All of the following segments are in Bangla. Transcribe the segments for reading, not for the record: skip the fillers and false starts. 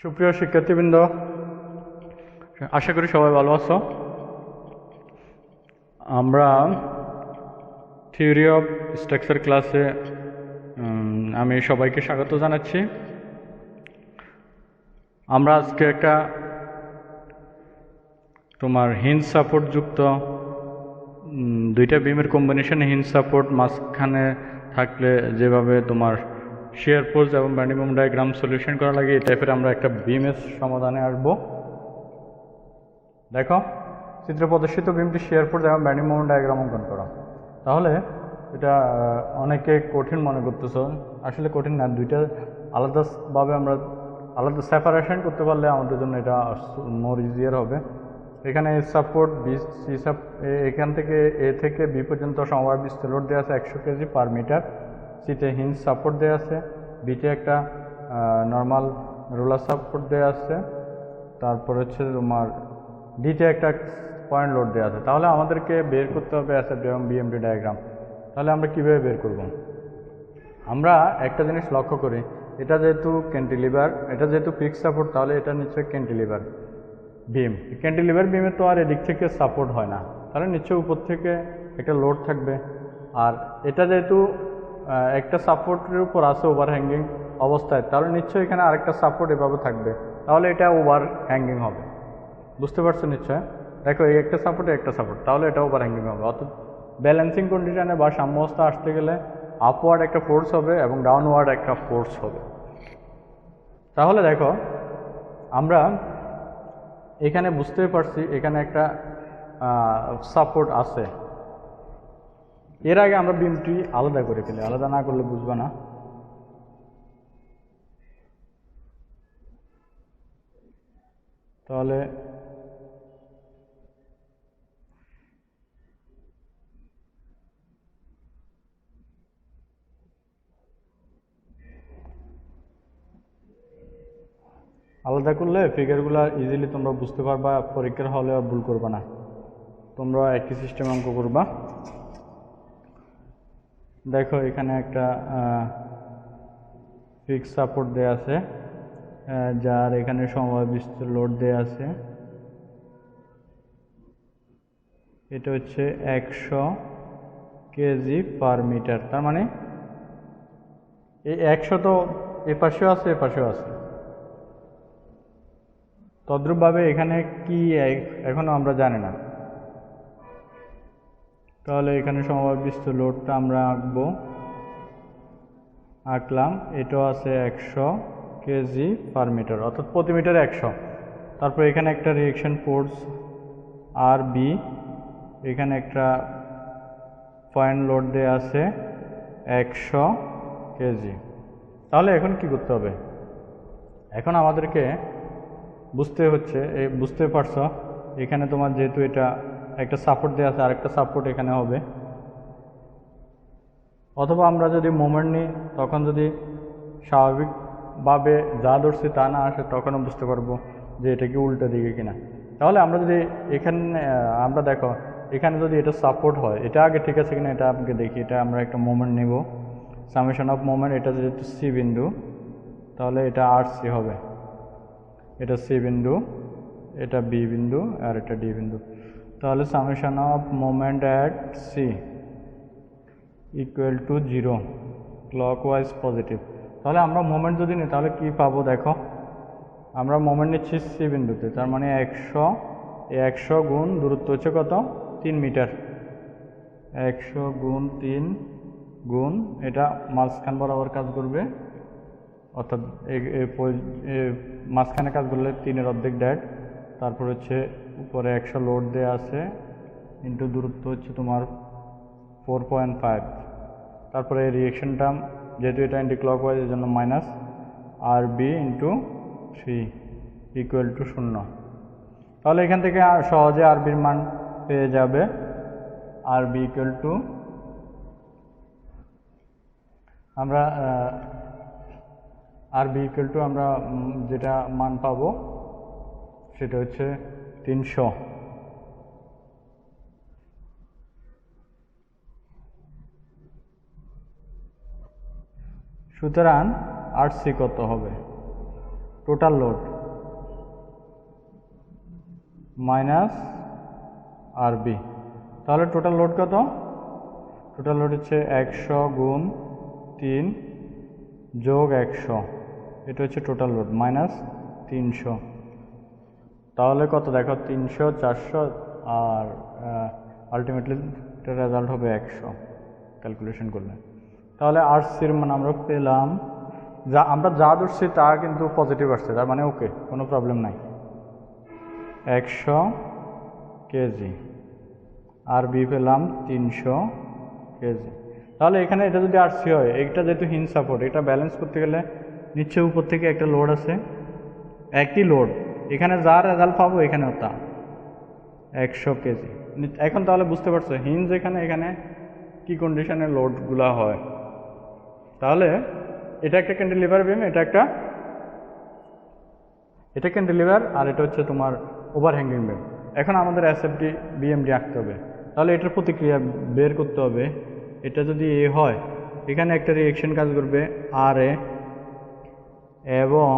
সুপ্রিয় শিক্ষার্থীবৃন্দ, আশা করি সবাই ভালো আছো। আমরা থিওরি অফ স্ট্রাকচার ক্লাসে আমি সবাইকে স্বাগত জানাচ্ছি। আমরা আজকে একটা তোমার হিঞ্জ সাপোর্ট যুক্ত দুইটা বিমের কম্বিনেশন, হিঞ্জ সাপোর্ট মাঝখানে থাকলে যেভাবে তোমার শিয়ার ফোর্স এবং বেন্ডিং মোমেন্ট ডায়াগ্রাম সলিউশন করা লাগে, এই টাইপের আমরা একটা বিমের সমাধানে আসবো। দেখো, চিত্র প্রদর্শিত বিমটি শিয়ার ফোর্স এবং বেন্ডিং মোমেন্ট ডায়াগ্রাম অঙ্কন করো। তাহলে এটা অনেকে কঠিন মনে করতেছ, আসলে কঠিন না। দুইটা আলাদাভাবে আমরা আলাদা সেপারেশন করতে পারলে আমাদের জন্য এটা মোর ইজিয়ার হবে। এখানে সাপোর্ট বি সি এখান থেকে এ থেকে বি পর্যন্ত সমবায় বিস্তর লোড দেওয়া আছে 100 কেজি পার মিটার। সিতে হিঞ্জ সাপোর্ট দেওয়া আছে, বিতে একটা নর্মাল রোলার সাপোর্ট দেওয়া আছে, তারপর হচ্ছে তোমার ডিতে একটা পয়েন্ট লোড দেওয়া আছে। তাহলে আমাদেরকে বের করতে হবে অ্যাসেট এবং বিএমডি ডায়াগ্রাম। তাহলে আমরা কীভাবে বের করব? আমরা একটা জিনিস লক্ষ্য করি, এটা যেহেতু ক্যান্টিলিভার, এটা যেহেতু ফিক্সড সাপোর্ট, তাহলে এটা নিশ্চয়ই ক্যান্টিলিভার বিম। ক্যান্টিলিভার বিমে তো আর এদিক থেকে সাপোর্ট হয় না, তাহলে নিশ্চয়ই উপর থেকে একটা লোড থাকবে। আর এটা যেহেতু একটা সাপোর্টের উপর আছে ওভার হ্যাঙ্গিং অবস্থায়, তাহলে নিশ্চয়ই এখানে আরেকটা সাপোর্ট এভাবে থাকবে, তাহলে এটা ওভার হ্যাঙ্গিং হবে। বুঝতে পারছো নিশ্চয়? দেখো, এই একটা সাপোর্ট, একটা সাপোর্ট, তাহলে এটা ওভার হ্যাঙ্গিং হবে। অর্থাৎ ব্যালেন্সিং কন্ডিশনে বা সাম্যাবস্থা আসতে গেলে আপওয়ার্ড একটা ফোর্স হবে এবং ডাউনওয়ার্ড একটা ফোর্স হবে। তাহলে দেখো, আমরা এখানে বুঝতেই পারছি এখানে একটা সাপোর্ট আছে। এর আগে আমরা বিমটি আলাদা করে ফেলি, আলাদা না করলে বুঝবে না। তাহলে আলাদা করলে ফিগারগুলো ইজিলি তোমরা বুঝতে পারবা, পরীক্ষার হলে ভুল করবা না, তোমরা একই সিস্টেম অঙ্ক করবা। দেখো, এখানে একটা ফিক্স সাপোর্ট দেয়া আছে, যার এখানে সমবায় বিস্তর লোড দেয়া আছে। এটা হচ্ছে 100 কেজি পার মিটার। তার মানে এই 100 তো এপাশেও আছে, এপাশেও আছে। তদ্রূপভাবে এখানে কি এখনো আমরা জানি না। তাহলে এখানে সমবায় বিস্তর লোডটা আমরা আঁকলাম। এটাও আছে 100 কেজি পার মিটার, অর্থাৎ প্রতি মিটার 100। তারপর এখানে একটা রিয়েকশন ফোর্স আর বি, এখানে একটা পয়েন্ট লোড দেওয়া আছে 100 কেজি। তাহলে এখন কি করতে হবে? এখন আমাদেরকে বুঝতে পারছো এখানে তোমার যেহেতু এটা একটা সাপোর্ট দেওয়া আছে, আরেকটা সাপোর্ট এখানে হবে। অথবা আমরা যদি মোমেন্ট নিই, তখন যদি স্বাভাবিকভাবে যা ধরছি তা না আসে, তখনও বুঝতে পারবো যে এটা কি উল্টো দিকে কিনা। তাহলে আমরা যদি এখানে আমরা দেখো, এখানে যদি এটা সাপোর্ট হয়, এটা আগে ঠিক আছে কিনা এটা আগে দেখি। এটা আমরা একটা মোমেন্ট নেব, সামেশন অফ মোমেন্ট। এটা যেহেতু সি বিন্দু, তাহলে এটা আর সি হবে। এটা সি বিন্দু, এটা বি বিন্দু, আর এটা ডি বিন্দু। তাহলে summation of moment at C equal to 0, clockwise positive. তাহলে আমরা মোমেন্ট যদি নিই, তাহলে কি পাবো? দেখো, আমরা মোমেন্ট নিচ্ছি সি বিন্দুতে, তার মানে 100 গুণ দূরত্ব হচ্ছে কত? 3 মিটার। 100 গুণ 3 গুণ এটা মাঝখান বরাবর কাজ করবে, অর্থাৎ মাঝখানে কাজ করলে 3-এর অর্ধেক ড্যাট। তারপর হচ্ছে উপরে 100 লোড দেওয়া আছে, ইন্টু দূরত্ব হচ্ছে তোমার 4.5। তারপরে এই রিয়েকশন টার্ম, যেহেতু এটা অ্যান্টি ক্লকওয়াইজ, এর জন্য minus R B into 3 equal to 0। তাহলে এখান থেকে সহজে আর বির মান পেয়ে যাবে। আর বি ইকুয়াল টু আমরা যেটা মান পাবো সেটা হচ্ছে 300। সুতরাং আর সি কত হবে? টোটাল লোড মাইনাস আরবি। তাহলে টোটাল লোড কত? টোটাল লোড হচ্ছে 100 গুণ 3 যোগ 100, এটা হচ্ছে টোটাল লোড মাইনাস 300। তাহলে কত দেখো, 300 400 আর আলটিমেটলি এটার রেজাল্ট হবে 100 ক্যালকুলেশন করলে। তাহলে আরসির মান আমরা পেলাম, আমরা যা ধরছি তা কিন্তু পজিটিভ আসছে, তার মানে ওকে, কোনো প্রবলেম নাই, 100 কেজি। আর বি পেলাম 300 কেজি। তাহলে এখানে এটা যদি আরসি হয়, এটা যেহেতু হিন সাপোর্ট, এটা ব্যালেন্স করতে গেলে নিচে উপর থেকে একটা লোড আছে, একই লোড, এখানে যা রেজাল্ট পাবো এখানেও তা 100 কেজি। এখন তাহলে বুঝতে পারছো হিঞ্জ এখানে কি কন্ডিশনে লোডগুলা হয়। তাহলে এটা একটা ক্যান্টিলিভার বিম, এটা ক্যান্টিলিভার, আর এটা হচ্ছে তোমার ওভারহ্যাঙ্গিং বিম। এখন আমাদের এসএফডি বিএমডি আঁকতে হবে। তাহলে এটার প্রতিক্রিয়া বের করতে হবে। এটা যদি এ হয়, এখানে একটা রিঅ্যাকশন কাজ করবে আর এ এবং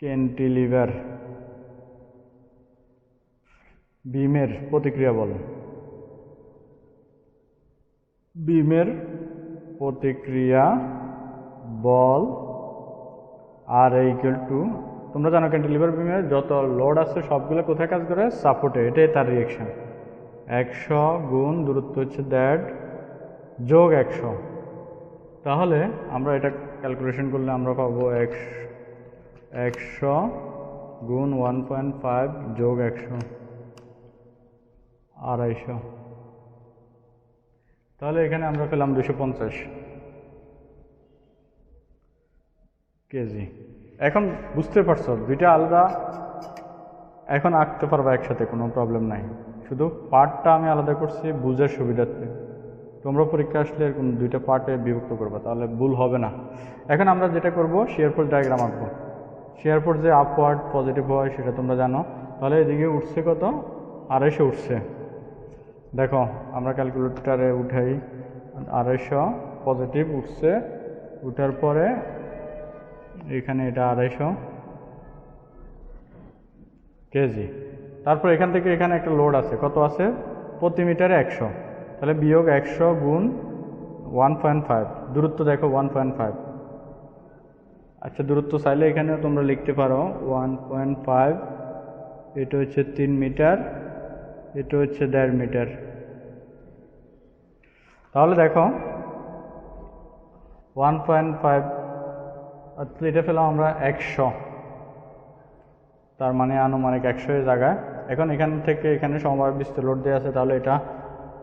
ক্যান্টিলিভার বিমের প্রতিক্রিয়া বলে, বিমের প্রতিক্রিয়া বল আর ইকুয়াল টু, তোমরা জানো ক্যান্টিলিভার বিমের যত লোড আছে সবগুলো কোথায় কাজ করে? সাপোর্টে। এটাই তার রিঅ্যাকশন। 100 গুণ দূরত্ব হচ্ছে দ্যাট যোগ 100। তাহলে আমরা এটা ক্যালকুলেশন করলে আমরা পাবো 100 গুণ 1.5 যোগ 100, 250। তাহলে এখানে আমরা পেলাম 250 কেজি। এখন বুঝতে পারছো দুইটা আলাদা, এখন আঁকতে পারবো একসাথে, কোনো প্রবলেম নাই। শুধু পার্টটা আমি আলাদা করছি বুঝার সুবিধার্থে। তোমরা পরীক্ষা আসলে এরকম দুইটা পার্টে বিভক্ত করবা, তাহলে ভুল হবে না। এখন আমরা যেটা করব, শিয়ার ফোর্স ডায়াগ্রাম আঁকবো। শিয়ার ফোর্স যে আপওয়ার্ড পজিটিভ হয় সেটা তোমরা জানো। তাহলে এদিকে উঠছে কত? 250 উঠছে। দেখো আমরা ক্যালকুলেটরে উঠাই, 250 পজিটিভ উঠছে। উঠার পরে এখানে এটা 250 কেজি। তারপর এখান থেকে এখানে একটা লোড আছে, কত আছে? প্রতি মিটারে 100। তাহলে বিয়োগ 100 গুণ 1.5, দূরত্ব দেখো 1.5। আচ্ছা, দূরত্ব চাইলে এখানেও তোমরা লিখতে পারো 1.5। এটা হচ্ছে 3 মিটার, এটা হচ্ছে 1.5 মিটার। তাহলে দেখো 1.5, এটা পেলাম আমরা 100, তার মানে আনুমানিক 100 এর জায়গায়। এখন এখান থেকে এখানে সমবায় বিস্তর লোড দেওয়া আছে, তাহলে এটা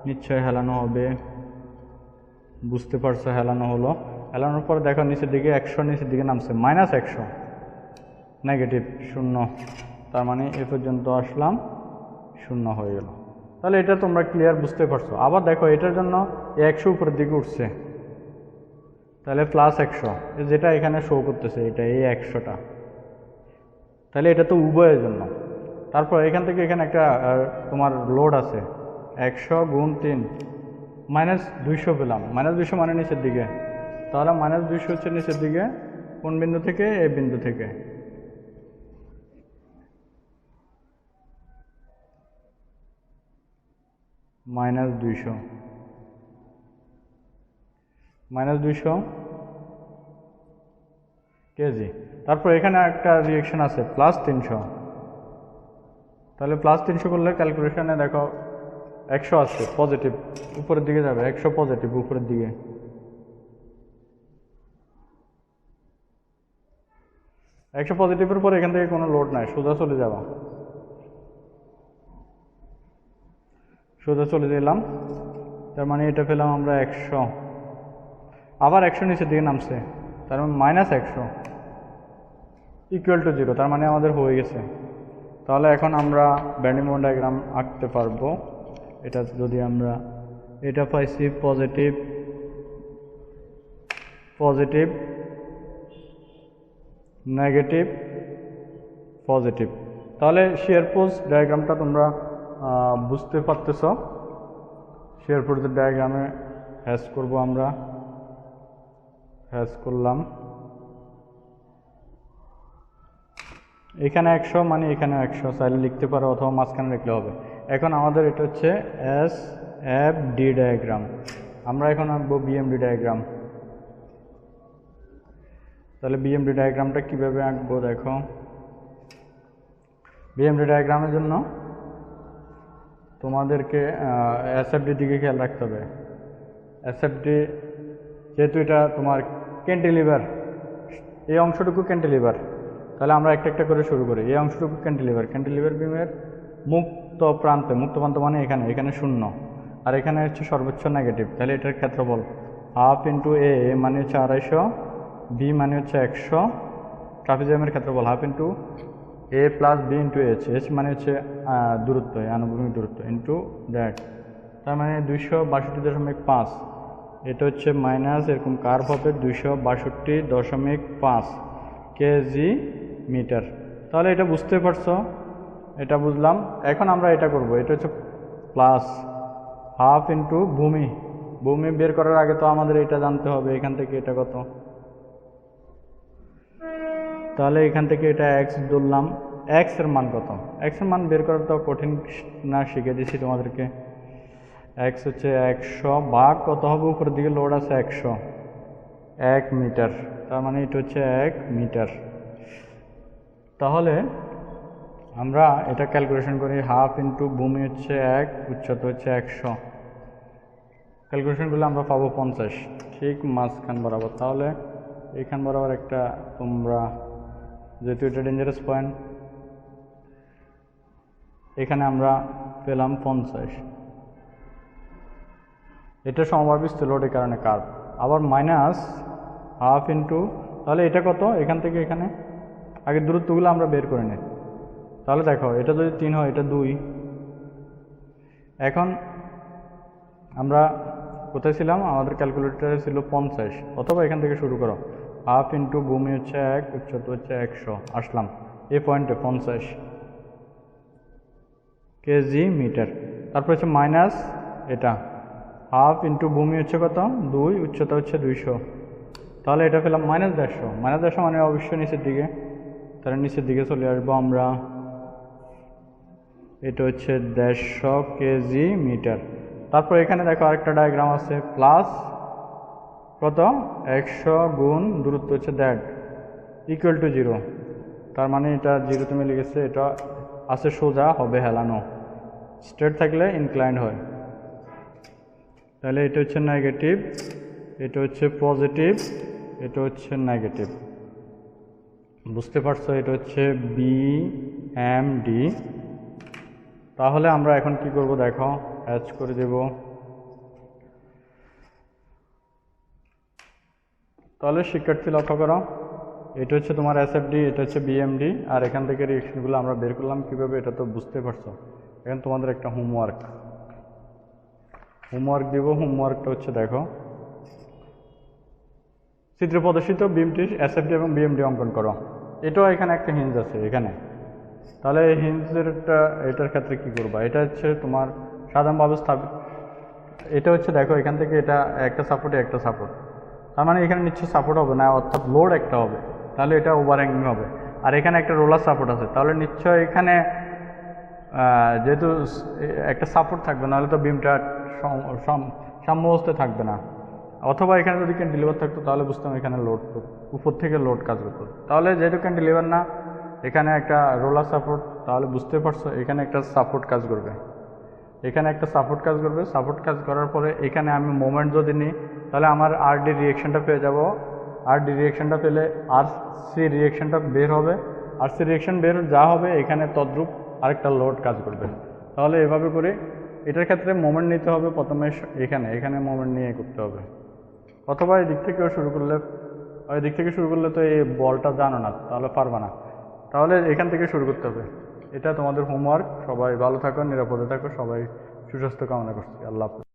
নিশ্চয়ই হেলানো হবে। বুঝতে পারছো, হেলানো হলো। হেলানোর পর দেখো নিচের দিকে 100 নিচের দিকে নামছে, -100, নেগেটিভ 0। তার মানে এ পর্যন্ত আসলাম, 0 হয়ে গেল। তাহলে এটা তোমরা ক্লিয়ার বুঝতে পারছো। আবার দেখো এটার জন্য 100 উপরের দিকে উঠছে, তাহলে +100, যেটা এখানে শো করতেছে এটা এই 100টা। তাহলে এটা তো উভয়ের জন্য। তারপর এখান থেকে এখানে একটা তোমার লোড আছে 100 গুণ 3, -200 পেলাম। -200 মানে নিচের দিকে। তাহলে -200 হচ্ছে নিচের দিকে, কোন বিন্দু থেকে? এই বিন্দু থেকে। -200 কেজি। তারপর এখানে একটা রিঅ্যাকশন আছে +300। তাহলে +300 করলে ক্যালকুলেশনে দেখো 100 আসছে পজিটিভ, উপরের দিকে যাবে, 100 পজিটিভ উপরের দিকে। 100 পজিটিভের পর এখান থেকে কোনো লোড নাই, সোজা চলে যাবা, সোজা চলে গেলাম। তার মানে এটা পেলাম আমরা 100। আবার 100 নিচের দিকে নামছে, তার মানে -100 ইকুয়াল টু 0। তার মানে আমাদের হয়ে গেছে। তাহলে এখন আমরা ব্যান্ডিং মোমেন্ট ডায়াগ্রাম আঁকতে পারবো। এটা যদি আমরা এটা পাইছি পজিটিভ পজিটিভ নেগেটিভ পজিটিভ। তাহলে শিয়ার ফোর্স ডায়াগ্রামটা তোমরা বুঝতে পারতেছ। শিয়ার ফোর্সের ডায়াগ্রামে হ্যাশ করব আমরা, হ্যাশ করলাম। এখানে 100 মানে এখানে 100 চাইলে লিখতে পারো অথবা মাঝখানে লিখলে হবে। এখন আমাদের এটা হচ্ছে এস এফ ডি ডায়াগ্রাম। আমরা এখন আঁকবো বিএমডি ডায়াগ্রাম। তাহলে বিএমডি ডায়াগ্রামটা কিভাবে আঁকবো দেখো। বিএমডি ডায়াগ্রামের জন্য তোমাদেরকে এসএফডির দিকে খেয়াল রাখতে হবে। এসএফডি যেহেতু এটা তোমার ক্যান্টিলিভার, এই অংশটুকু ক্যান্টিলিভার, তাহলে আমরা একটা একটা করে শুরু করি। এই অংশটুকু ক্যান্টিলিভার, ক্যান্টিলিভার বিমের মুক্ত প্রান্ত মানে এখানে 0 আর এখানে হচ্ছে সর্বোচ্চ নেগেটিভ। তাহলে এটার ক্ষেত্রফল হাফ ইন্টু এ মানে হচ্ছে 250, বি মানে হচ্ছে 100, ট্রাপিজিয়ামের ক্ষেত্রফল half into A plus B into H, H মানে হচ্ছে দূরত্ব, আনুভূমিক দূরত্ব ইন্টু দ্যাট, তার মানে 262.5। এটা হচ্ছে মাইনাস এরকম কার্ভ হবে 262.5 কেজি মিটার। তাহলে এটা বুঝতে পারছো, এটা বুঝলাম। এখন আমরা এটা করব, এটা হচ্ছে প্লাস হাফ ইন্টু ভূমি। ভূমি বের করার আগে তো আমাদের এটা জানতে হবে এখান থেকে এটা কত। তাহলে এখান থেকে এটা এক্স ধরলাম, এক্স এর মান কত, এক্স এর মান বের করা তো কঠিন না, শিখে দিচ্ছি তোমাদেরকে। এক্স হচ্ছে 100 ভাগ কত হবে, উপরের দিকে লোড আছে 100, 1 মিটার, তার মানে এটা হচ্ছে 1 মিটার। তাহলে আমরা এটা ক্যালকুলেশন করি, হাফ ইন্টু ভূমি হচ্ছে 1, উচ্চতা হচ্ছে 100, ক্যালকুলেশন করলে আমরা পাবো 50, ঠিক মাঝখান বরাবর। তাহলে এইখান বরাবর একটা তোমরা, যেহেতু এটা ডেঞ্জারাস পয়েন্ট, এখানে আমরা পেলাম 50। এটা সমবাবিষ্ট লোডের কারণে কার্ভ। আবার মাইনাস হাফ ইন্টু, তাহলে এটা কত, এখান থেকে এখানে আগে দূরত্বগুলো আমরা বের করে নিই। তাহলে দেখো এটা যদি 3 হয়, এটা 2। এখন আমরা কোথায় ছিলাম, আমাদের ক্যালকুলেটরে ছিল 50, অথবা এখান থেকে শুরু করো। হাফ ইন্টু ভূমি হচ্ছে 1, উচ্চতা হচ্ছে 100, আসলাম এই পয়েন্টে 50 কেজি মিটার। তারপর হচ্ছে মাইনাস এটা হাফ ইন্টু ভূমি হচ্ছে কত 2, উচ্চতা হচ্ছে 200, তাহলে এটা পেলাম -150। -150 মানে অবশ্যই নিচের দিকে, তাহলে নিচের দিকে চলে আসবো আমরা। এটা হচ্ছে 150 কেজি মিটার। তারপর এখানে দেখো আরেকটা ডায়াগ্রাম আছে, প্লাস কত 100 গুণ দূরত্ব হচ্ছে দ্যাট ইকুয়াল টু 0, তার মানে এটা 0তে মিলে গেছে, এটা আছে সোজা, হবে হেলানো, স্ট্রেট থাকলে ইনক্লাইন্ড হয়। তাহলে এটা হচ্ছে নেগেটিভ, এটা হচ্ছে পজিটিভ, এটা হচ্ছে নেগেটিভ। বুঝতে পারছো, এটা হচ্ছে বিএমডি। তাহলে আমরা এখন কি করব দেখো, অ্যাচ করে দেব। তাহলে শিক্ষার্থী লক্ষ্য করো, এটা হচ্ছে তোমার এসএফডি, এটা হচ্ছে বিএমডি, আর এখান থেকে রিয়েকশনগুলো আমরা বের করলাম কিভাবে, এটা তো বুঝতে পারছো। এখন তোমাদের একটা হোমওয়ার্ক দিব। হোমওয়ার্কটা হচ্ছে দেখো, চিত্রে প্রদর্শিত বিমটি এসএফডি এবং বিএমডি অঙ্কন করো। এটাও এখানে একটা হিঞ্জ আছে এখানে। তাহলে এই হিঞ্জেরটা, এটার ক্ষেত্রে কি করবা, এটা হচ্ছে তোমার সাধারণভাবে স্থাপিত। এটা হচ্ছে দেখো এখান থেকে এটা একটা সাপোর্টে একটা সাপোর্ট, তার মানে এখানে নিশ্চয় সাপোর্ট হবে না, অর্থাৎ লোড একটা হবে, তাহলে এটা ওভারহ্যাঙ্গিং হবে। আর এখানে একটা রোলার সাপোর্ট আছে, তাহলে নিশ্চয় এখানে যেহেতু একটা সাপোর্ট থাকবে, নাহলে তো বিমটা সাম্য অবস্থায় থাকবে না। অথবা এখানে যদি ক্যান্টিলিভার থাকতো তাহলে বুঝতাম এখানে লোড, তো উপর থেকে লোড কাজ করতো। তাহলে যেহেতু ক্যান্টিলিভার না, এখানে একটা রোলার সাপোর্ট, তাহলে বুঝতে পারছো এখানে একটা সাপোর্ট কাজ করবে, এখানে একটা সাপোর্ট কাজ করবে। সাপোর্ট কাজ করার পরে এখানে আমি মোমেন্ট যদি নিই, তাহলে আমার আরডি রিয়েকশনটা পেয়ে যাব। আরডি রিয়েকশনটা পেলে আরসি রিয়েকশনটা বের হবে। আরসি রিয়েকশন বের যা হবে, এখানে তদ্রূপ আরেকটা লোড কাজ করবে। তাহলে এভাবে করে এটার ক্ষেত্রে মোমেন্ট নিতে হবে প্রথমে, এখানে মোমেন্ট নিয়ে করতে হবে। অথবা এই দিক থেকেও শুরু করলে, ওই দিক থেকে শুরু করলে তো এই বলটা জানো না, তাহলে পারবে না, তাহলে এখান থেকে শুরু করতে হবে। এটা তোমাদের হোমওয়ার্ক। সবাই ভালো থাকো, নিরাপদে থাকো, সবাই সুস্বাস্থ্য কামনা করছি। আল্লাহ হাফেজ।